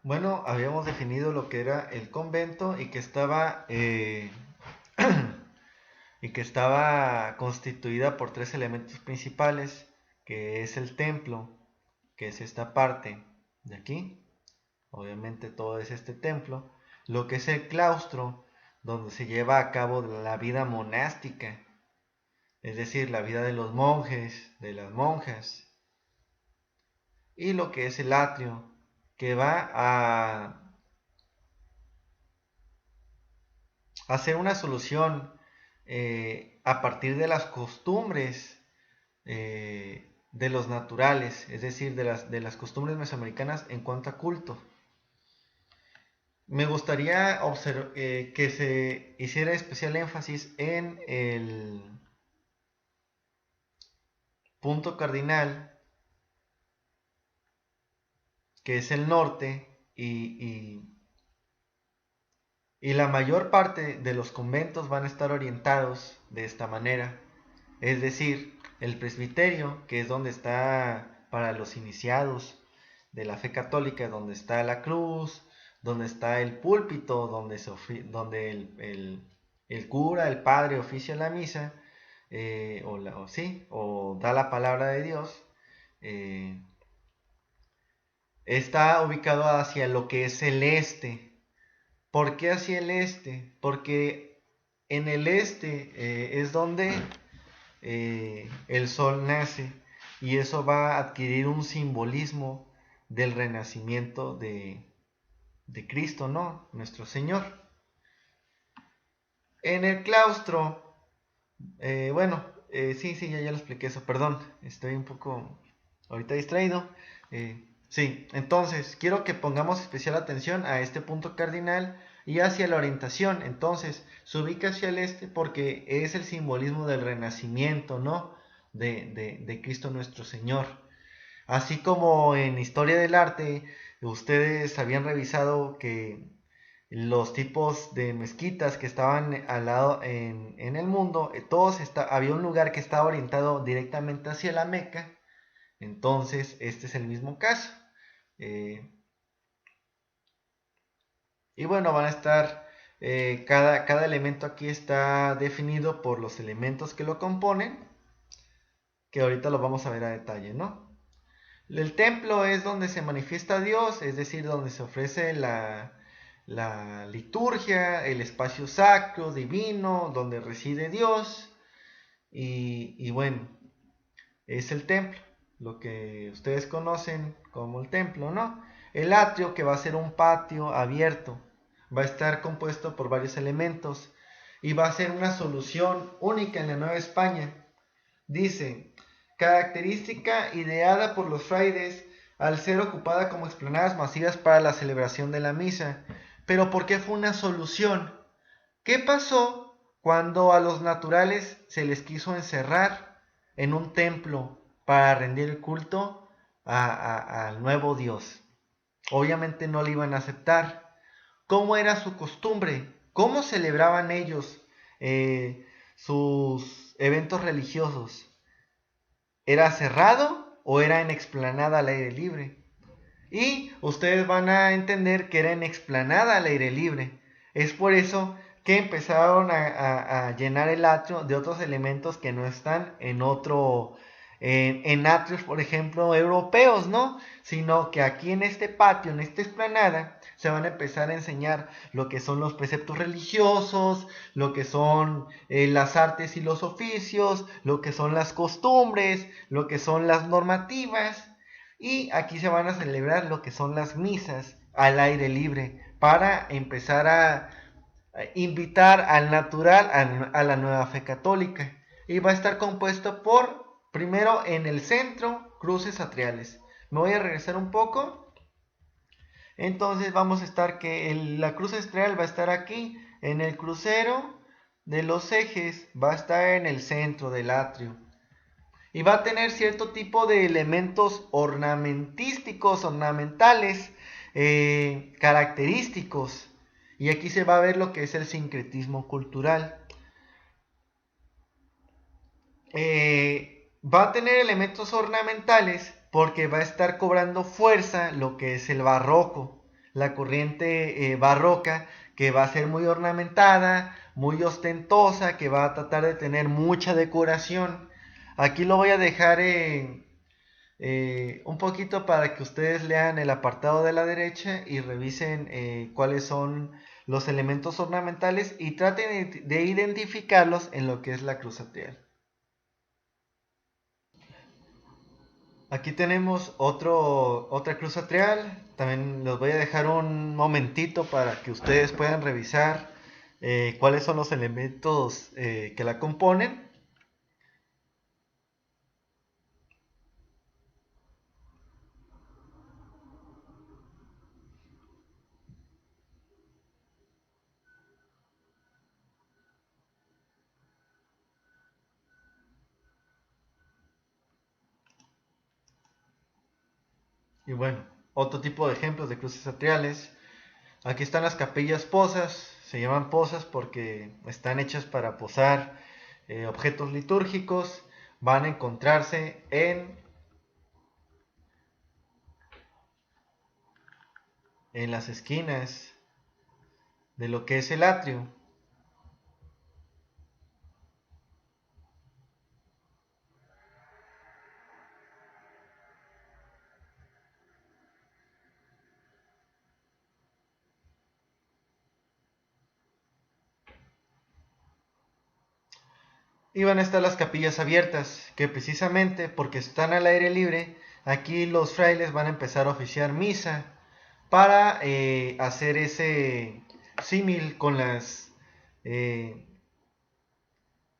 Bueno, habíamos definido lo que era el convento y que estaba constituida por tres elementos principales, que es el templo, que es esta parte de aquí, obviamente todo es este templo, lo que es el claustro, donde se lleva a cabo la vida monástica, es decir, la vida de los monjes, de las monjas, y lo que es el atrio, que va a hacer una solución a partir de las costumbres de los naturales, es decir, de las costumbres mesoamericanas en cuanto a culto. Me gustaría que se hiciera especial énfasis en el punto cardinal, que es el norte, y la mayor parte de los conventos van a estar orientados de esta manera. Es decir, el presbiterio, que es donde está para los iniciados de la fe católica, donde está la cruz, donde está el púlpito, donde el cura, el padre oficia la misa, o da la palabra de Dios, eh, está ubicado hacia lo que es el este. ¿Por qué hacia el este? Porque en el este es donde el sol nace, y eso va a adquirir un simbolismo del renacimiento de Cristo, ¿no? Nuestro Señor. En el claustro, sí, ya lo expliqué eso, perdón, estoy un poco ahorita distraído. Sí, entonces quiero que pongamos especial atención a este punto cardinal y hacia la orientación. Entonces, se ubica hacia el este porque es el simbolismo del renacimiento, ¿no? De Cristo nuestro Señor. Así como en historia del arte, ustedes habían revisado que los tipos de mezquitas que estaban al lado en el mundo, había un lugar que estaba orientado directamente hacia la Meca. Entonces, este es el mismo caso. Eh, y bueno, van a estar, cada elemento aquí está definido por los elementos que lo componen, que ahorita lo vamos a ver a detalle, ¿no? El templo es donde se manifiesta Dios, es decir, donde se ofrece la liturgia, el espacio sacro, divino, donde reside Dios. Y bueno, es el templo, lo que ustedes conocen como el templo, ¿no? El atrio, que va a ser un patio abierto, va a estar compuesto por varios elementos y va a ser una solución única en la Nueva España. Dice, característica ideada por los frailes al ser ocupada como explanadas masivas para la celebración de la misa. Pero ¿por qué fue una solución? ¿Qué pasó cuando a los naturales se les quiso encerrar en un templo para rendir el culto al nuevo Dios? Obviamente no le iban a aceptar. ¿Cómo era su costumbre? ¿Cómo celebraban ellos sus eventos religiosos? ¿Era cerrado o era en explanada al aire libre? Y ustedes van a entender que era en explanada al aire libre. Es por eso que empezaron a llenar el atrio de otros elementos que no están en atrios, por ejemplo, europeos, ¿no? Sino que aquí en este patio, en esta explanada, se van a empezar a enseñar lo que son los preceptos religiosos, lo que son las artes y los oficios, lo que son las costumbres, lo que son las normativas. Y aquí se van a celebrar lo que son las misas al aire libre para empezar a invitar al natural a la nueva fe católica. Y va a estar compuesto por, primero en el centro, cruces atriales. Me voy a regresar un poco. Entonces vamos a estar la cruz atrial va a estar aquí en el crucero de los ejes, va a estar en el centro del atrio. Y va a tener cierto tipo de elementos ornamentales, característicos. Y aquí se va a ver lo que es el sincretismo cultural. Va a tener elementos ornamentales porque va a estar cobrando fuerza lo que es el barroco. la corriente barroca, que va a ser muy ornamentada, muy ostentosa, que va a tratar de tener mucha decoración. Aquí lo voy a dejar un poquito para que ustedes lean el apartado de la derecha y revisen cuáles son los elementos ornamentales y traten de identificarlos en lo que es la cruz atrial. Aquí tenemos otra cruz atrial. También los voy a dejar un momentito para que ustedes puedan revisar cuáles son los elementos que la componen. Y bueno, otro tipo de ejemplos de cruces atriales. Aquí están las capillas posas. Se llaman posas porque están hechas para posar objetos litúrgicos. Van a encontrarse en las esquinas de lo que es el atrio. Y van a estar las capillas abiertas, que precisamente porque están al aire libre, aquí los frailes van a empezar a oficiar misa para hacer ese símil con las eh,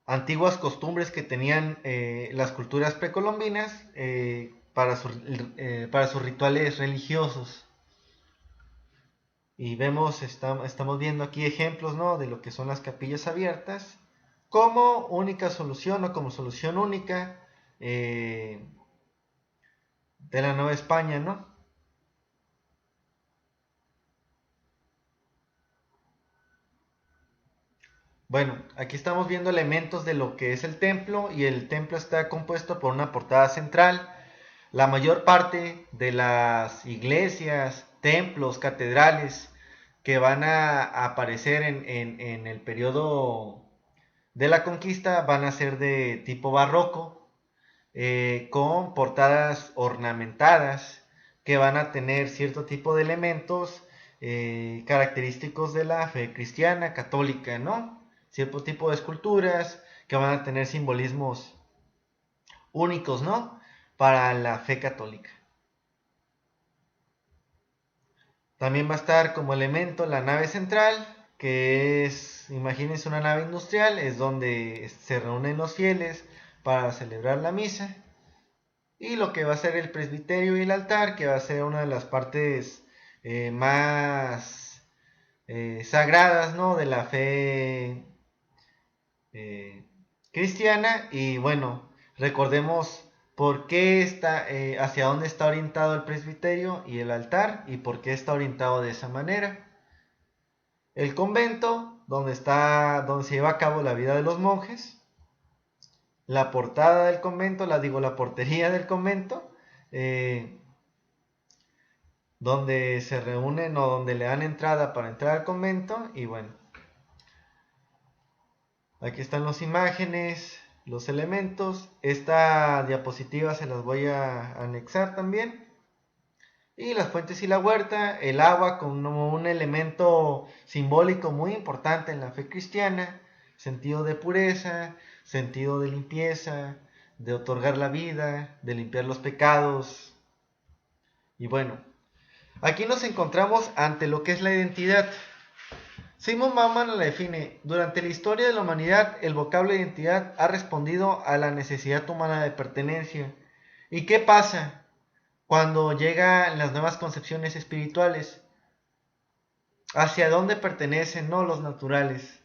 antiguas costumbres que tenían las culturas precolombinas para sus rituales religiosos. Y vemos, estamos viendo aquí ejemplos, ¿no?, de lo que son las capillas abiertas como única solución o como solución única de la Nueva España, ¿no? Bueno, aquí estamos viendo elementos de lo que es el templo y el templo está compuesto por una portada central. La mayor parte de las iglesias, templos, catedrales que van a aparecer en el periodo de la conquista van a ser de tipo barroco, con portadas ornamentadas que van a tener cierto tipo de elementos característicos de la fe cristiana, católica, ¿no? Cierto tipo de esculturas que van a tener simbolismos únicos, ¿no?, para la fe católica. También va a estar como elemento la nave central, que es, imagínense una nave industrial, es donde se reúnen los fieles para celebrar la misa. Y lo que va a ser el presbiterio y el altar, que va a ser una de las partes más sagradas, ¿no?, de la fe eh, cristiana. Y bueno, recordemos por qué está, hacia dónde está orientado el presbiterio y el altar y por qué está orientado de esa manera. El convento, donde se lleva a cabo la vida de los monjes. La portada del convento, la portería del convento, eh, donde se reúnen o donde le dan entrada para entrar al convento. Y bueno, aquí están las imágenes, los elementos. Esta diapositiva se las voy a anexar también. Y las fuentes y la huerta, el agua como un elemento simbólico muy importante en la fe cristiana, sentido de pureza, sentido de limpieza, de otorgar la vida, de limpiar los pecados. Y bueno, aquí nos encontramos ante lo que es la identidad. Simon Bauman la define: durante la historia de la humanidad, el vocablo identidad ha respondido a la necesidad humana de pertenencia. ¿Y qué pasa cuando llegan las nuevas concepciones espirituales? ¿Hacia dónde pertenecen, no, los naturales?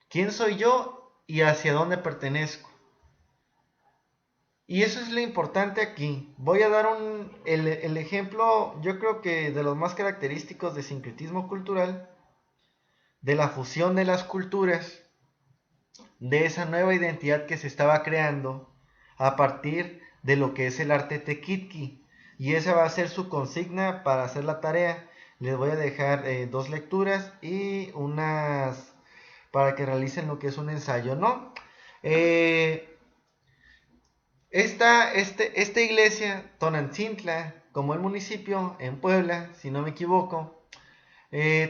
¿Quién soy yo y hacia dónde pertenezco? Y eso es lo importante aquí. Voy a dar el ejemplo, yo creo que de los más característicos de sincretismo cultural, de la fusión de las culturas, de esa nueva identidad que se estaba creando a partir de lo que es el arte tequitqui. y esa va a ser su consigna para hacer la tarea. Les voy a dejar 2 lecturas y unas para que realicen lo que es un ensayo, ¿no? Esta iglesia, Tonantzintla, como el municipio en Puebla, si no me equivoco,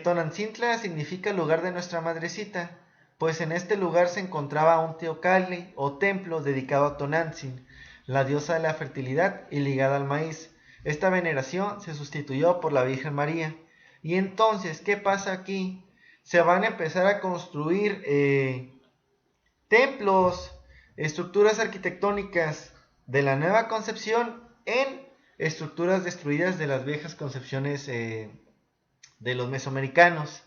Tonantzintla significa lugar de nuestra madrecita, pues en este lugar se encontraba un teocalli o templo dedicado a Tonantzin, la diosa de la fertilidad y ligada al maíz. Esta veneración se sustituyó por la Virgen María. Y entonces, ¿qué pasa aquí? Se van a empezar a construir templos, estructuras arquitectónicas de la nueva concepción en estructuras destruidas de las viejas concepciones de los mesoamericanos.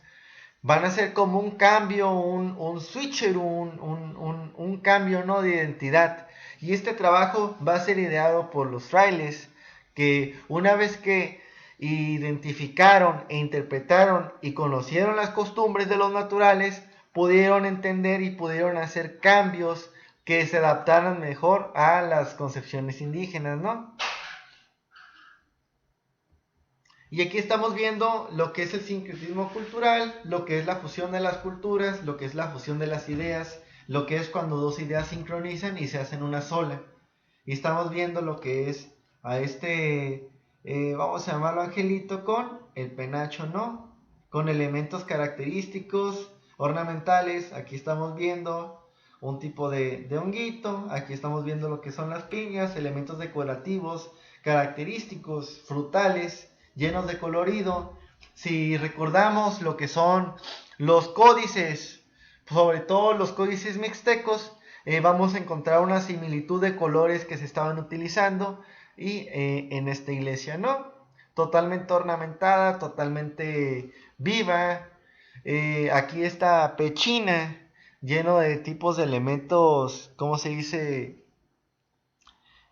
Van a ser como un cambio, un switcher, un cambio, ¿no?, de identidad. Y este trabajo va a ser ideado por los frailes, que una vez que identificaron e interpretaron y conocieron las costumbres de los naturales, pudieron entender y pudieron hacer cambios que se adaptaran mejor a las concepciones indígenas, ¿no? Y aquí estamos viendo lo que es el sincretismo cultural, lo que es la fusión de las culturas, lo que es la fusión de las ideas, lo que es cuando dos ideas sincronizan y se hacen una sola. Y estamos viendo lo que es a vamos a llamarlo angelito, con el penacho, ¿no? Con elementos característicos, ornamentales. Aquí estamos viendo un tipo de honguito. Aquí estamos viendo lo que son las piñas, elementos decorativos, característicos, frutales, llenos de colorido. Si recordamos lo que son los códices, sobre todo los códices mixtecos, vamos a encontrar una similitud de colores que se estaban utilizando y en esta iglesia, ¿no? Totalmente ornamentada, totalmente viva. Aquí está pechina, lleno de tipos de elementos, ¿cómo se dice?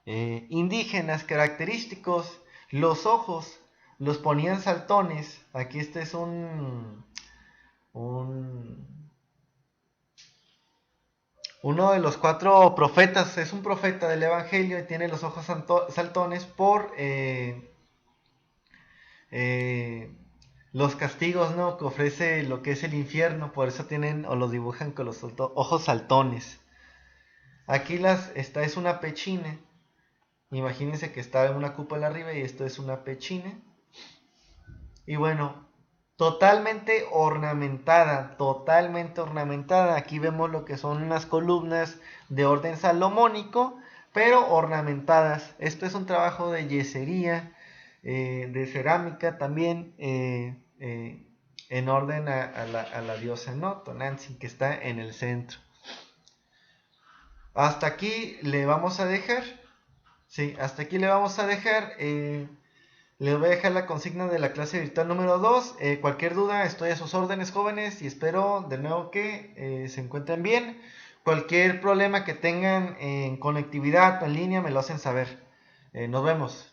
Indígenas, característicos. Los ojos los ponían saltones. Aquí este es uno de los 4 profetas, es un profeta del Evangelio y tiene los ojos saltones por eh, los castigos, ¿no?, que ofrece lo que es el infierno, por eso tienen o los dibujan con los ojos saltones. Aquí esta es una pechina, imagínense que está en una cúpula arriba y esto es una pechina. Y bueno, totalmente ornamentada, totalmente ornamentada. Aquí vemos lo que son unas columnas de orden salomónico, pero ornamentadas. Esto es un trabajo de yesería, de cerámica también, en orden a la diosa, ¿no?, Tonantzin, que está en el centro. Hasta aquí le vamos a dejar. Sí, hasta aquí le vamos a dejar. Les voy a dejar la consigna de la clase virtual número 2. Cualquier duda, estoy a sus órdenes, jóvenes, y espero de nuevo que se encuentren bien. Cualquier problema que tengan en conectividad o en línea me lo hacen saber. Nos vemos.